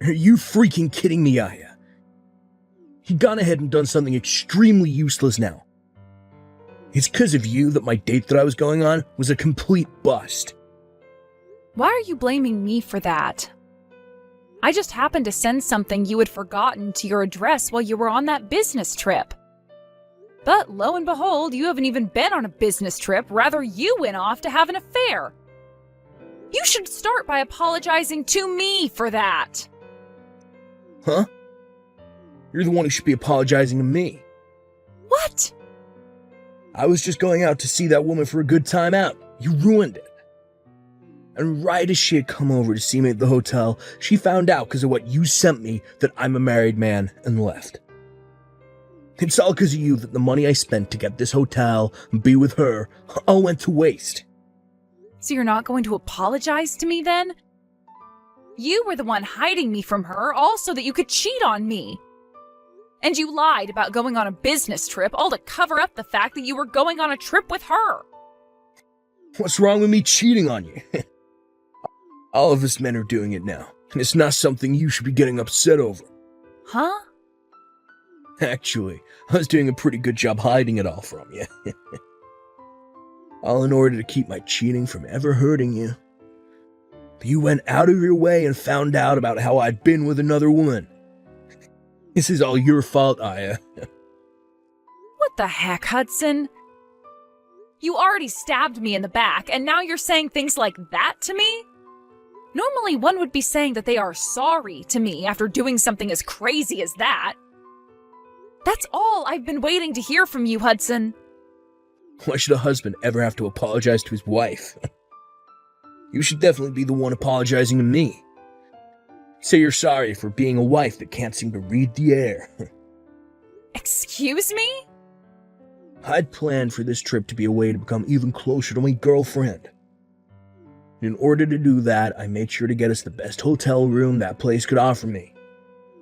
Are you freaking kidding me, Aya? He'd gone ahead and done something extremely useless now. It's because of you that my date that I was going on was a complete bust. Why are you blaming me for that? I just happened to send something you had forgotten to your address while you were on that business trip. But lo and behold, you haven't even been on a business trip, rather you went off to have an affair. You should start by apologizing to me for that. Huh? You're the one who should be apologizing to me. What? I was just going out to see that woman for a good time out. You ruined it. And right as she had come over to see me at the hotel, she found out because of what you sent me that I'm a married man and left. It's all because of you that the money I spent to get this hotel and be with her all went to waste. So you're not going to apologize to me then? You were the one hiding me from her, all so that you could cheat on me. And you lied about going on a business trip, all to cover up the fact that you were going on a trip with her. What's wrong with me cheating on you? All of us men are doing it now, and it's not something you should be getting upset over. Huh? Actually, I was doing a pretty good job hiding it all from you. All in order to keep my cheating from ever hurting you. But you went out of your way and found out about how I'd been with another woman. This is all your fault, Aya. What the heck, Hudson? You already stabbed me in the back, and now you're saying things like that to me? Normally, one would be saying that they are sorry to me after doing something as crazy as that. That's all I've been waiting to hear from you, Hudson. Why should a husband ever have to apologize to his wife? You should definitely be the one apologizing to me. Say you're sorry for being a wife that can't seem to read the air. Excuse me? I'd planned for this trip to be a way to become even closer to my girlfriend. In order to do that, I made sure to get us the best hotel room that place could offer me.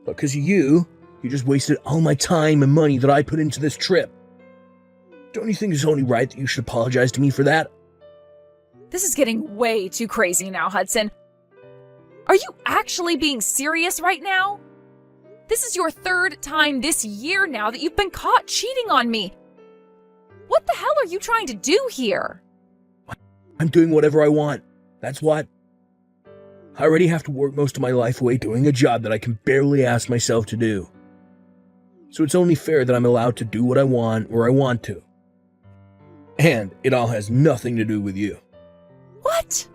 But because of you just wasted all my time and money that I put into this trip. Don't you think it's only right that you should apologize to me for that? This is getting way too crazy now, Hudson. Are you actually being serious right now? This is your third time this year now that you've been caught cheating on me. What the hell are you trying to do here? I'm doing whatever I want. That's what. I already have to work most of my life away doing a job that I can barely ask myself to do. So it's only fair that I'm allowed to do what I want where I want to. And it all has nothing to do with you. What?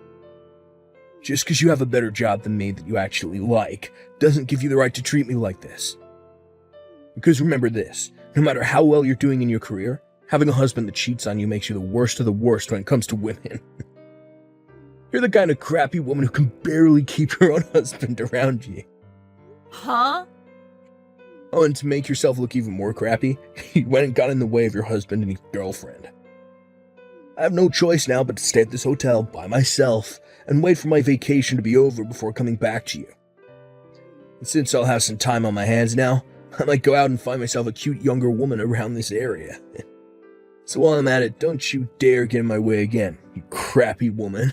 Just because you have a better job than me that you actually like doesn't give you the right to treat me like this. Because remember this, no matter how well you're doing in your career, having a husband that cheats on you makes you the worst of the worst when it comes to women. You're the kind of crappy woman who can barely keep her own husband around you. Huh? Oh, and to make yourself look even more crappy, you went and got in the way of your husband and his girlfriend. I have no choice now but to stay at this hotel by myself and wait for my vacation to be over before coming back to you. And since I'll have some time on my hands now, I might go out and find myself a cute younger woman around this area. So while I'm at it, don't you dare get in my way again, you crappy woman.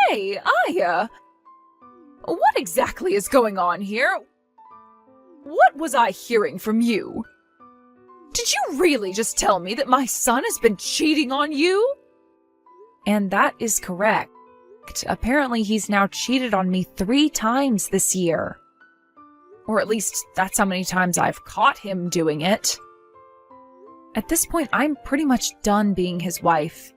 Hey, Aya. What exactly is going on here? What was I hearing from you? Did you really just tell me that my son has been cheating on you? And that is correct. Apparently he's now cheated on me 3 times this year. Or at least that's how many times I've caught him doing it. At this point, I'm pretty much done being his wife.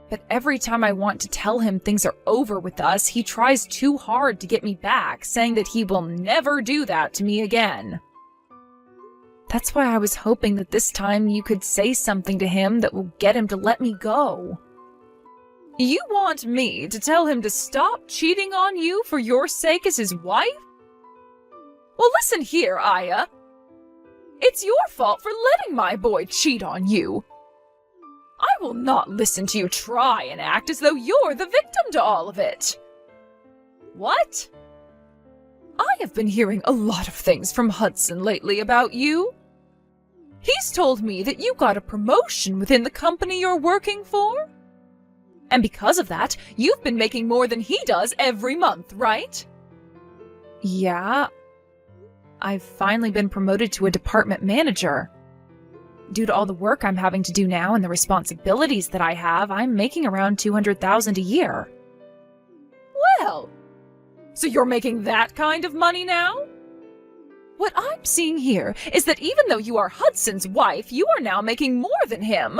But every time I want to tell him things are over with us, he tries too hard to get me back, saying that he will never do that to me again. That's why I was hoping that this time you could say something to him that will get him to let me go. You want me to tell him to stop cheating on you for your sake as his wife? Well, listen here, Aya. It's your fault for letting my boy cheat on you. I will not listen to you try and act as though you're the victim to all of it. What? I have been hearing a lot of things from Hudson lately about you. He's told me that you got a promotion within the company you're working for. And because of that, you've been making more than he does every month, right? Yeah. I've finally been promoted to a department manager. Due to all the work I'm having to do now and the responsibilities that I have, I'm making around $200,000 a year. Well, so you're making that kind of money now? What I'm seeing here is that even though you are Hudson's wife, you are now making more than him.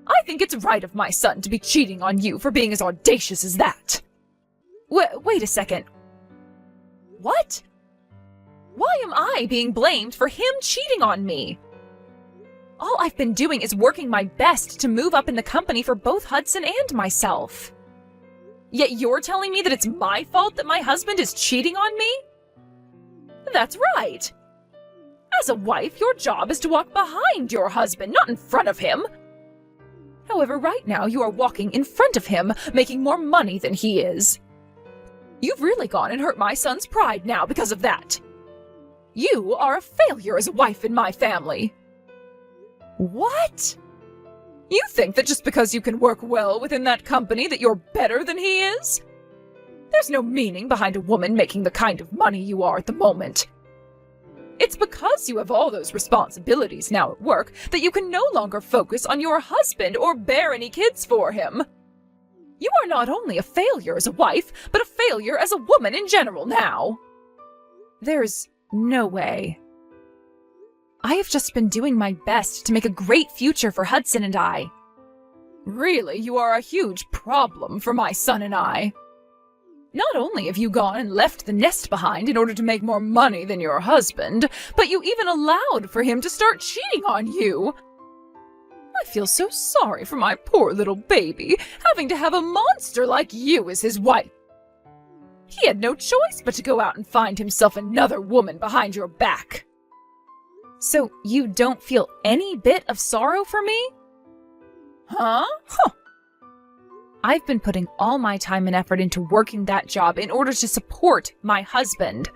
I think it's right of my son to be cheating on you for being as audacious as that. Wait a second. What? Why am I being blamed for him cheating on me? All I've been doing is working my best to move up in the company for both Hudson and myself. Yet you're telling me that it's my fault that my husband is cheating on me? That's right. As a wife, your job is to walk behind your husband, not in front of him. However, right now you are walking in front of him, making more money than he is. You've really gone and hurt my son's pride now because of that. You are a failure as a wife in my family. What? You think that just because you can work well within that company that you're better than he is? There's no meaning behind a woman making the kind of money you are at the moment. It's because you have all those responsibilities now at work that you can no longer focus on your husband or bear any kids for him. You are not only a failure as a wife, but a failure as a woman in general now. There's no way. I have just been doing my best to make a great future for Hudson and I. Really, you are a huge problem for my son and I. Not only have you gone and left the nest behind in order to make more money than your husband, but you even allowed for him to start cheating on you. I feel so sorry for my poor little baby, having to have a monster like you as his wife. He had no choice but to go out and find himself another woman behind your back. So you don't feel any bit of sorrow for me? Huh? I've been putting all my time and effort into working that job in order to support my husband.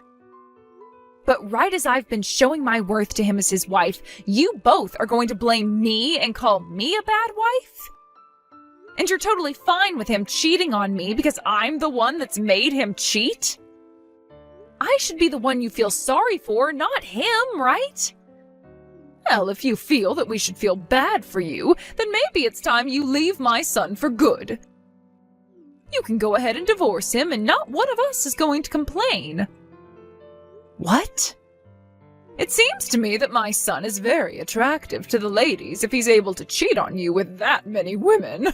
But right as I've been showing my worth to him as his wife, you both are going to blame me and call me a bad wife? And you're totally fine with him cheating on me because I'm the one that's made him cheat? I should be the one you feel sorry for, not him, right? Well, if you feel that we should feel bad for you, then maybe it's time you leave my son for good. You can go ahead and divorce him, and not one of us is going to complain. What? It seems to me that my son is very attractive to the ladies if he's able to cheat on you with that many women.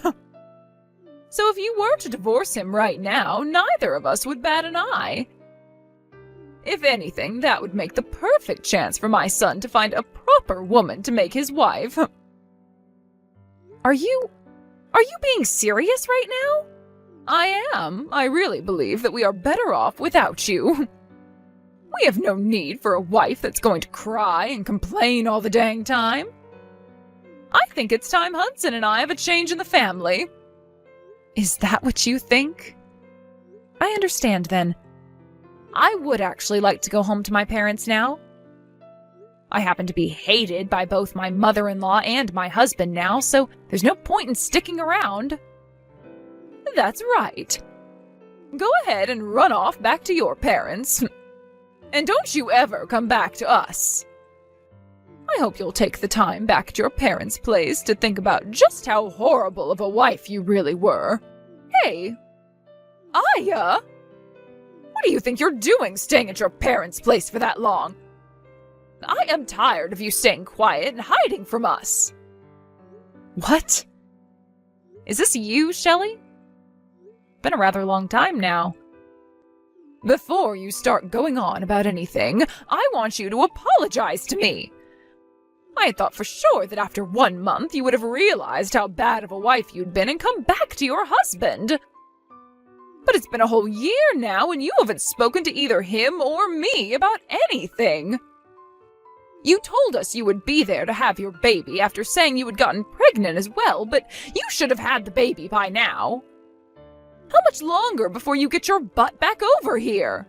So if you were to divorce him right now, neither of us would bat an eye. If anything, that would make the perfect chance for my son to find a proper woman to make his wife. Are you being serious right now? I am. I really believe that we are better off without you. We have no need for a wife that's going to cry and complain all the dang time. I think it's time Hudson and I have a change in the family. Is that what you think? I understand then. I would actually like to go home to my parents now. I happen to be hated by both my mother-in-law and my husband now, so there's no point in sticking around. That's right. Go ahead and run off back to your parents. And don't you ever come back to us. I hope you'll take the time back at your parents' place to think about just how horrible of a wife you really were. Hey, Aya! What do you think you're doing staying at your parents' place for that long? I am tired of you staying quiet and hiding from us. What? Is this you, Shelley? Been a rather long time now. Before you start going on about anything, I want you to apologize to me. I had thought for sure that after 1 month you would have realized how bad of a wife you'd been and come back to your husband. But it's been a whole year now and you haven't spoken to either him or me about anything. You told us you would be there to have your baby after saying you had gotten pregnant as well, but you should have had the baby by now. How much longer before you get your butt back over here?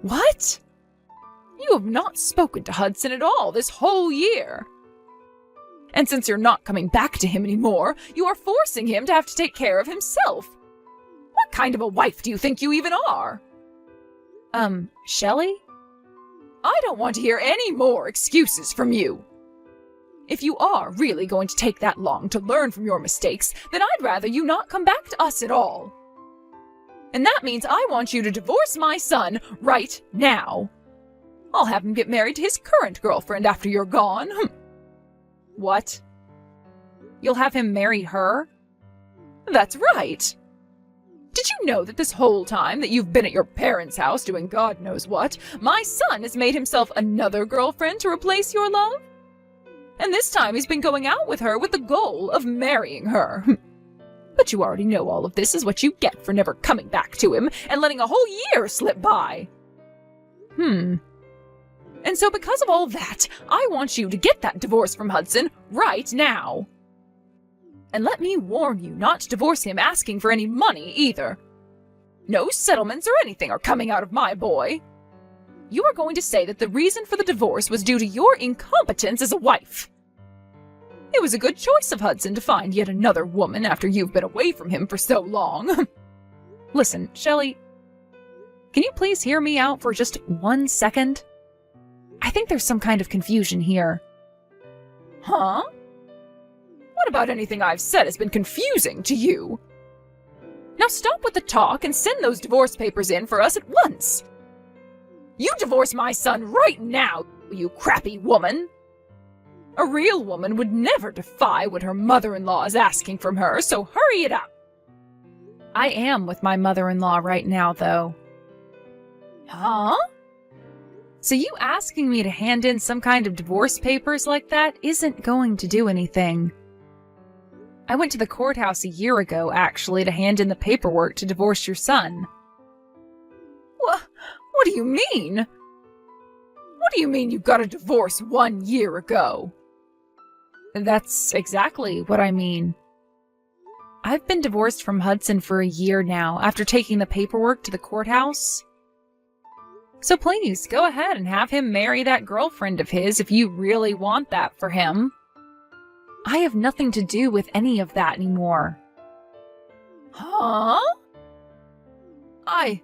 What? You have not spoken to Hudson at all this whole year. And since you're not coming back to him anymore, you are forcing him to have to take care of himself. What kind of a wife do you think you even are? Shelley? I don't want to hear any more excuses from you. If you are really going to take that long to learn from your mistakes, then I'd rather you not come back to us at all. And that means I want you to divorce my son right now. I'll have him get married to his current girlfriend after you're gone. What? You'll have him marry her? That's right. Did you know that this whole time that you've been at your parents' house doing God knows what, my son has made himself another girlfriend to replace your love? And this time he's been going out with her with the goal of marrying her. But you already know all of this is what you get for never coming back to him and letting a whole year slip by. And so because of all that, I want you to get that divorce from Hudson right now. And let me warn you not to divorce him asking for any money either. No settlements or anything are coming out of my boy. You are going to say that the reason for the divorce was due to your incompetence as a wife. It was a good choice of Hudson to find yet another woman after you've been away from him for so long. Listen, Shelley, can you please hear me out for just 1 second? I think there's some kind of confusion here. Huh? What about anything I've said has been confusing to you? Now stop with the talk and send those divorce papers in for us at once. You divorce my son right now, you crappy woman. A real woman would never defy what her mother-in-law is asking from her, so hurry it up. I am with my mother-in-law right now, though. Huh? So you asking me to hand in some kind of divorce papers like that isn't going to do anything. I went to the courthouse a year ago, actually, to hand in the paperwork to divorce your son. What do you mean? What do you mean you got a divorce 1 year ago? That's exactly what I mean. I've been divorced from Hudson for a year now, after taking the paperwork to the courthouse. So please, go ahead and have him marry that girlfriend of his if you really want that for him. I have nothing to do with any of that anymore. Huh? I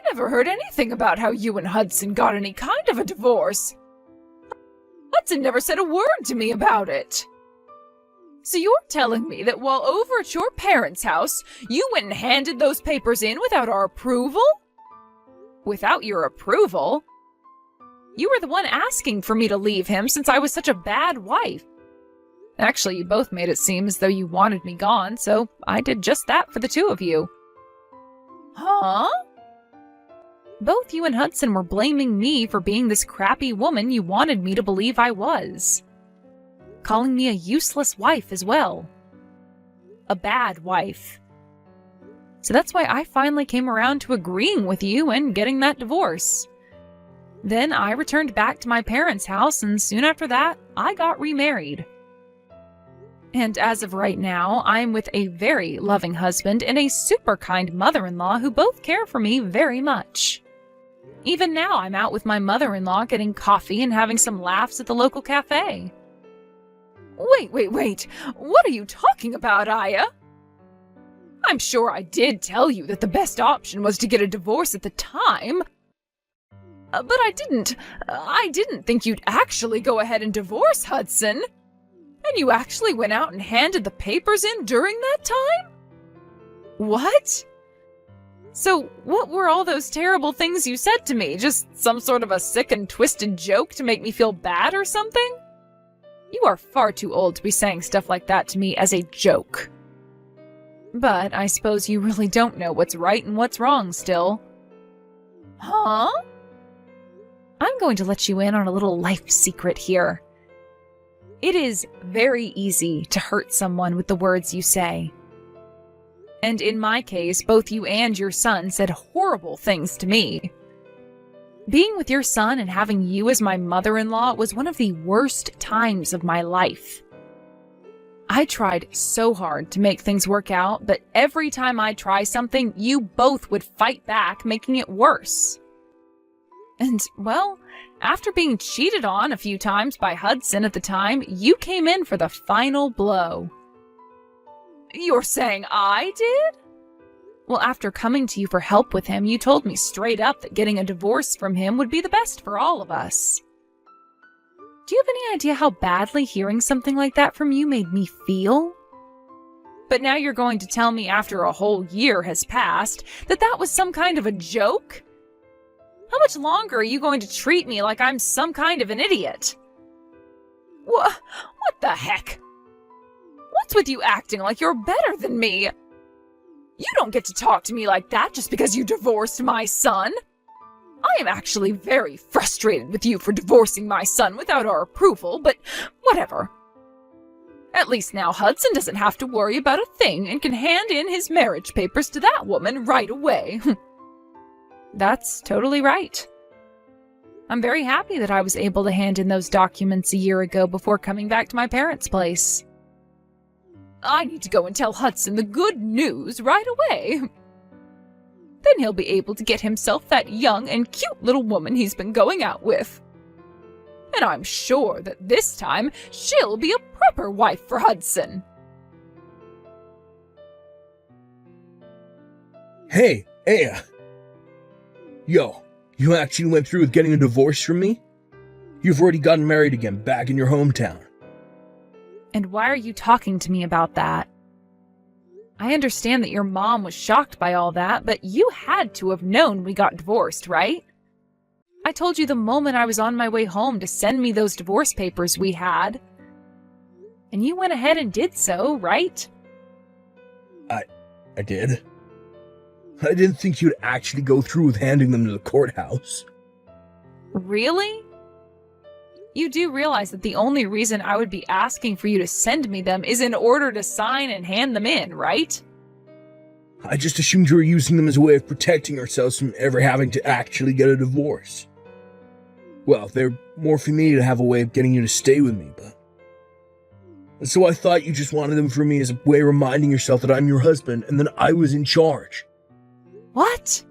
never heard anything about how you and Hudson got any kind of a divorce. Hudson never said a word to me about it. So you're telling me that while over at your parents' house, you went and handed those papers in without our approval? Without your approval? You were the one asking for me to leave him since I was such a bad wife. Actually, you both made it seem as though you wanted me gone, so I did just that for the two of you. Huh? Both you and Hudson were blaming me for being this crappy woman you wanted me to believe I was. Calling me a useless wife as well. A bad wife. So that's why I finally came around to agreeing with you and getting that divorce. Then I returned back to my parents' house, and soon after that, I got remarried. And as of right now, I'm with a very loving husband and a super kind mother-in-law who both care for me very much. Even now, I'm out with my mother-in-law getting coffee and having some laughs at the local cafe. Wait. What are you talking about, Aya? I'm sure I did tell you that the best option was to get a divorce at the time. But I didn't think you'd actually go ahead and divorce Hudson. And you actually went out and handed the papers in during that time? What? So what were all those terrible things you said to me? Just some sort of a sick and twisted joke to make me feel bad or something? You are far too old to be saying stuff like that to me as a joke. But I suppose you really don't know what's right and what's wrong still. Huh? I'm going to let you in on a little life secret here. It is very easy to hurt someone with the words you say. And in my case, both you and your son said horrible things to me. Being with your son and having you as my mother-in-law was one of the worst times of my life. I tried so hard to make things work out, but every time I try something, you both would fight back, making it worse. And, well, after being cheated on a few times by Hudson at the time, you came in for the final blow. You're saying I did? Well, after coming to you for help with him, you told me straight up that getting a divorce from him would be the best for all of us. Do you have any idea how badly hearing something like that from you made me feel? But now you're going to tell me after a whole year has passed that that was some kind of a joke? How much longer are you going to treat me like I'm some kind of an idiot? What the heck? What's with you acting like you're better than me? You don't get to talk to me like that just because you divorced my son. I am actually very frustrated with you for divorcing my son without our approval, but whatever. At least now Hudson doesn't have to worry about a thing and can hand in his marriage papers to that woman right away. That's totally right. I'm very happy that I was able to hand in those documents a year ago before coming back to my parents' place. I need to go and tell Hudson the good news right away. Then he'll be able to get himself that young and cute little woman he's been going out with. And I'm sure that this time she'll be a proper wife for Hudson. Hey, Aya. Yo, you actually went through with getting a divorce from me? You've already gotten married again back in your hometown. And why are you talking to me about that? I understand that your mom was shocked by all that, but you had to have known we got divorced, right? I told you the moment I was on my way home to send me those divorce papers we had. And you went ahead and did so, right? I did. I didn't think you'd actually go through with handing them to the courthouse. Really? You do realize that the only reason I would be asking for you to send me them is in order to sign and hand them in, right? I just assumed you were using them as a way of protecting ourselves from ever having to actually get a divorce. Well, they're more for me to have a way of getting you to stay with me, but... And so I thought you just wanted them for me as a way of reminding yourself that I'm your husband and that I was in charge. What?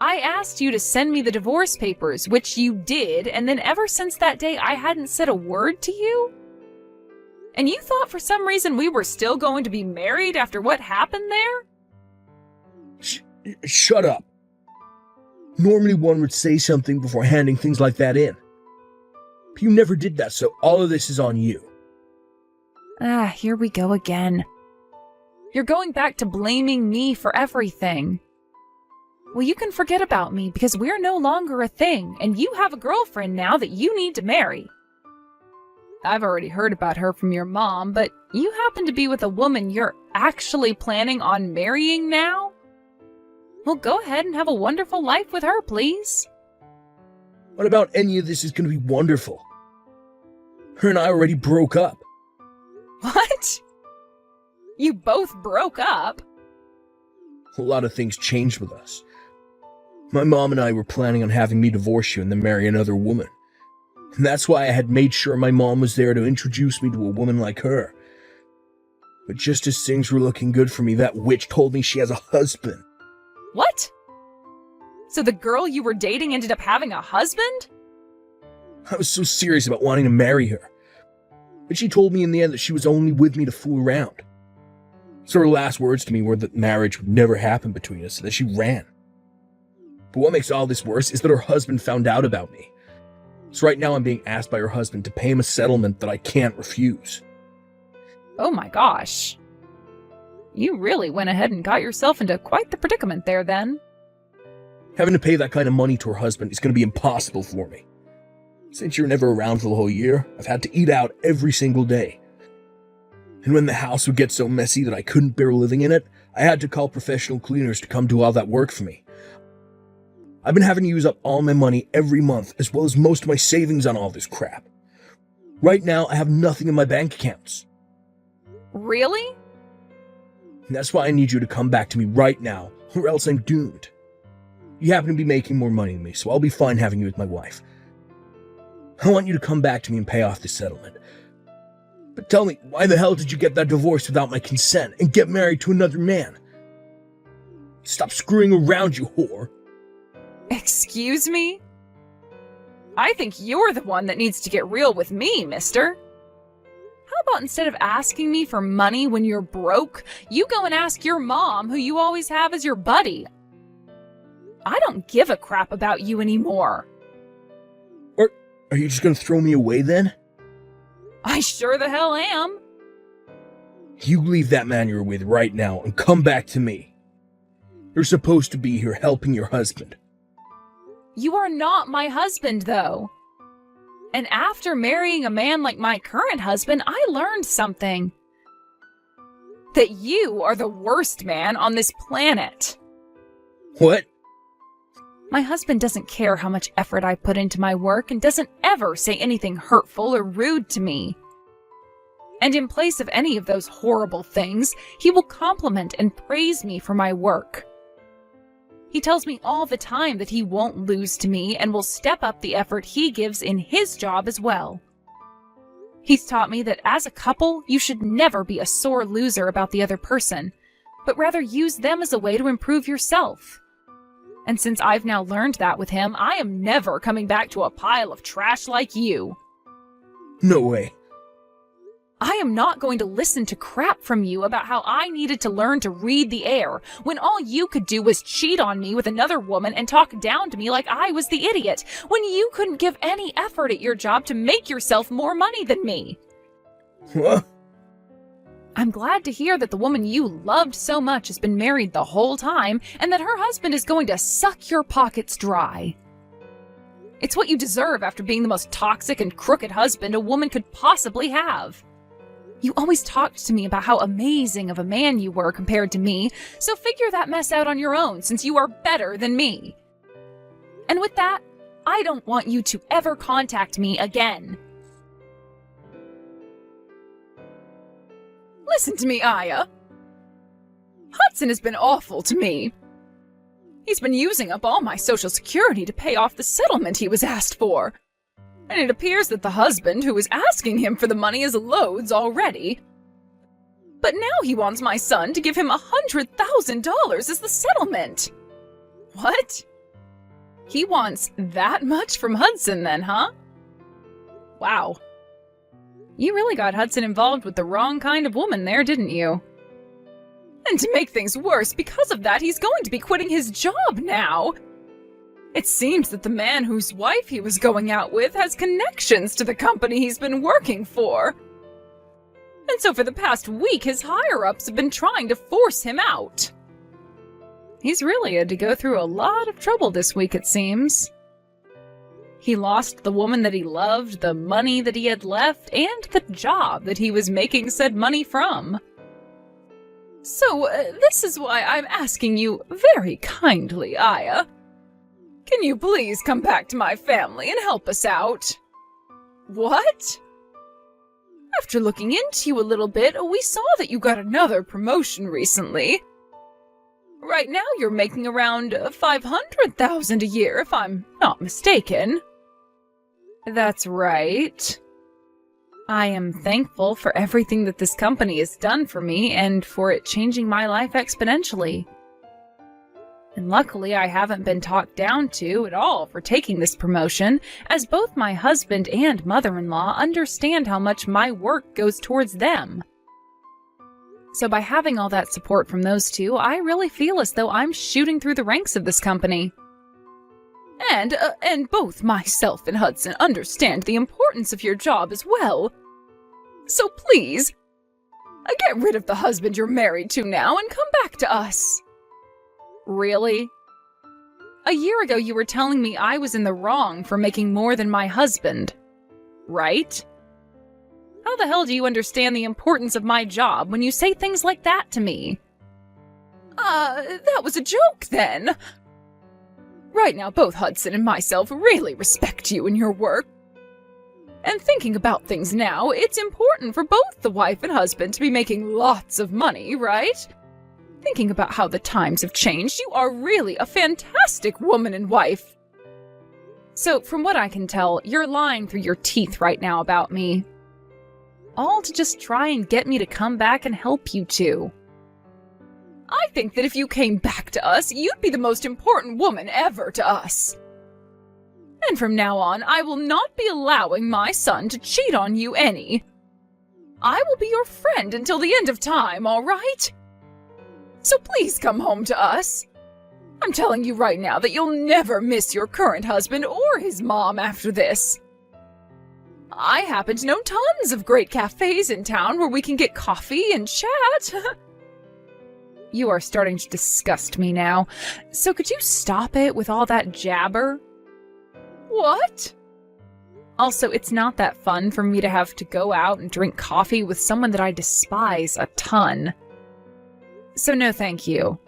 I asked you to send me the divorce papers, which you did, and then ever since that day I hadn't said a word to you? And you thought for some reason we were still going to be married after what happened there? Shut up. Normally one would say something before handing things like that in. But you never did that, so all of this is on you. Here we go again. You're going back to blaming me for everything. Well, you can forget about me because we're no longer a thing, and you have a girlfriend now that you need to marry. I've already heard about her from your mom, but you happen to be with a woman you're actually planning on marrying now? Well, go ahead and have a wonderful life with her, please. What about any of this is going to be wonderful? Her and I already broke up. What? You both broke up? A lot of things changed with us. My mom and I were planning on having me divorce you and then marry another woman. And that's why I had made sure my mom was there to introduce me to a woman like her. But just as things were looking good for me, that witch told me she has a husband. What? So the girl you were dating ended up having a husband? I was so serious about wanting to marry her. But she told me in the end that she was only with me to fool around. So her last words to me were that marriage would never happen between us and that she ran. But what makes all this worse is that her husband found out about me. So right now I'm being asked by her husband to pay him a settlement that I can't refuse. Oh my gosh. You really went ahead and got yourself into quite the predicament there then. Having to pay that kind of money to her husband is going to be impossible for me. Since you're never around for the whole year, I've had to eat out every single day. And when the house would get so messy that I couldn't bear living in it, I had to call professional cleaners to come do all that work for me. I've been having to use up all my money every month, as well as most of my savings on all this crap. Right now, I have nothing in my bank accounts. Really? And that's why I need you to come back to me right now, or else I'm doomed. You happen to be making more money than me, so I'll be fine having you as my wife. I want you to come back to me and pay off the settlement. But tell me, why the hell did you get that divorce without my consent and get married to another man? Stop screwing around, you whore. Excuse me? I think you're the one that needs to get real with me, mister. How about instead of asking me for money when you're broke, you go and ask your mom, who you always have as your buddy? I don't give a crap about you anymore. Are you just gonna throw me away then? I sure the hell am. You leave that man you're with right now and come back to me. You're supposed to be here helping your husband. You are not my husband, though. And after marrying a man like my current husband, I learned something. That you are the worst man on this planet. What? My husband doesn't care how much effort I put into my work and doesn't ever say anything hurtful or rude to me. And in place of any of those horrible things, he will compliment and praise me for my work. He tells me all the time that he won't lose to me and will step up the effort he gives in his job as well. He's taught me that as a couple, you should never be a sore loser about the other person, but rather use them as a way to improve yourself. And since I've now learned that with him, I am never coming back to a pile of trash like you. No way. I am not going to listen to crap from you about how I needed to learn to read the air, when all you could do was cheat on me with another woman and talk down to me like I was the idiot, when you couldn't give any effort at your job to make yourself more money than me. What? I'm glad to hear that the woman you loved so much has been married the whole time, and that her husband is going to suck your pockets dry. It's what you deserve after being the most toxic and crooked husband a woman could possibly have. You always talked to me about how amazing of a man you were compared to me, so figure that mess out on your own since you are better than me. And with that, I don't want you to ever contact me again. Listen to me, Aya. Hudson has been awful to me. He's been using up all my Social Security to pay off the settlement he was asked for. And it appears that the husband who was asking him for the money is loads already. But now he wants my son to give him $100,000 as the settlement. What? He wants that much from Hudson then, huh? Wow. You really got Hudson involved with the wrong kind of woman there, didn't you? And to make things worse, because of that, he's going to be quitting his job now. It seems that the man whose wife he was going out with has connections to the company he's been working for. And so for the past week, his higher-ups have been trying to force him out. He's really had to go through a lot of trouble this week, it seems. He lost the woman that he loved, the money that he had left, and the job that he was making said money from. So, this is why I'm asking you very kindly, Aya. Can you please come back to my family and help us out? What? After looking into you a little bit, we saw that you got another promotion recently. Right now you're making around $500,000 a year, if I'm not mistaken. That's right. I am thankful for everything that this company has done for me and for it changing my life exponentially. And luckily I haven't been talked down to at all for taking this promotion, as both my husband and mother-in-law understand how much my work goes towards them. So by having all that support from those two, I really feel as though I'm shooting through the ranks of this company. And both myself and Hudson understand the importance of your job as well. So please, get rid of the husband you're married to now and come back to us. Really? A year ago you were telling me I was in the wrong for making more than my husband, right? How the hell do you understand the importance of my job when you say things like that to me? That was a joke then. Right now, both Hudson and myself really respect you and your work. And thinking about things now, it's important for both the wife and husband to be making lots of money, right? Thinking about how the times have changed, you are really a fantastic woman and wife. So, from what I can tell, you're lying through your teeth right now about me. All to just try and get me to come back and help you two. I think that if you came back to us, you'd be the most important woman ever to us. And from now on, I will not be allowing my son to cheat on you any. I will be your friend until the end of time, all right? So please come home to us. I'm telling you right now that you'll never miss your current husband or his mom after this. I happen to know tons of great cafes in town where we can get coffee and chat. You are starting to disgust me now, so could you stop it with all that jabber? What? Also, it's not that fun for me to have to go out and drink coffee with someone that I despise a ton. So no thank you.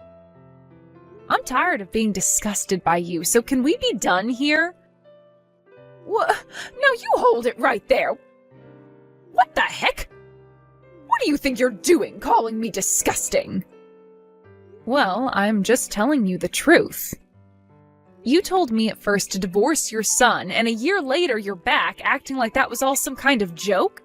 I'm tired of being disgusted by you, so can we be done here? What? No, you hold it right there. What the heck? What do you think you're doing, calling me disgusting? Well, I'm just telling you the truth. You told me at first to divorce your son, and a year later you're back acting like that was all some kind of joke?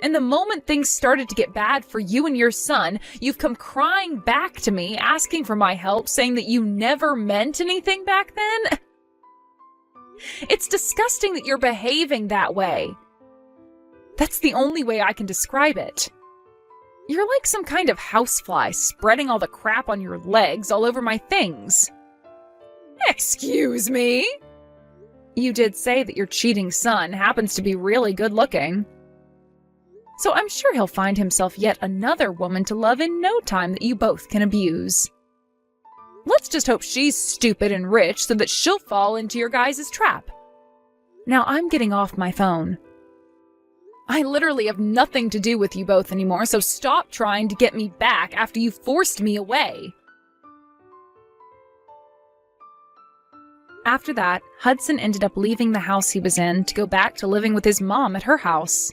And the moment things started to get bad for you and your son, you've come crying back to me, asking for my help, saying that you never meant anything back then? It's disgusting that you're behaving that way. That's the only way I can describe it. You're like some kind of housefly spreading all the crap on your legs all over my things. Excuse me? You did say that your cheating son happens to be really good looking. So I'm sure he'll find himself yet another woman to love in no time that you both can abuse. Let's just hope she's stupid and rich so that she'll fall into your guys' trap. Now I'm getting off my phone. I literally have nothing to do with you both anymore, so stop trying to get me back after you forced me away. After that, Hudson ended up leaving the house he was in to go back to living with his mom at her house.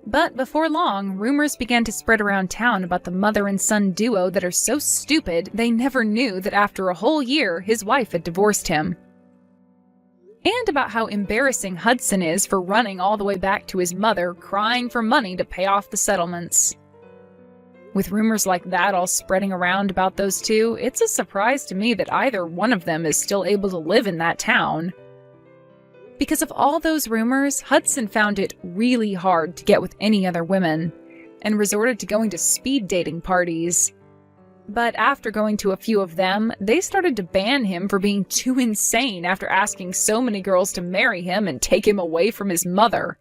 But before long, rumors began to spread around town about the mother and son duo that are so stupid they never knew that after a whole year his wife had divorced him. And about how embarrassing Hudson is for running all the way back to his mother, crying for money to pay off the settlements. With rumors like that all spreading around about those two, it's a surprise to me that either one of them is still able to live in that town. Because of all those rumors, Hudson found it really hard to get with any other women, and resorted to going to speed dating parties. But after going to a few of them, they started to ban him for being too insane after asking so many girls to marry him and take him away from his mother.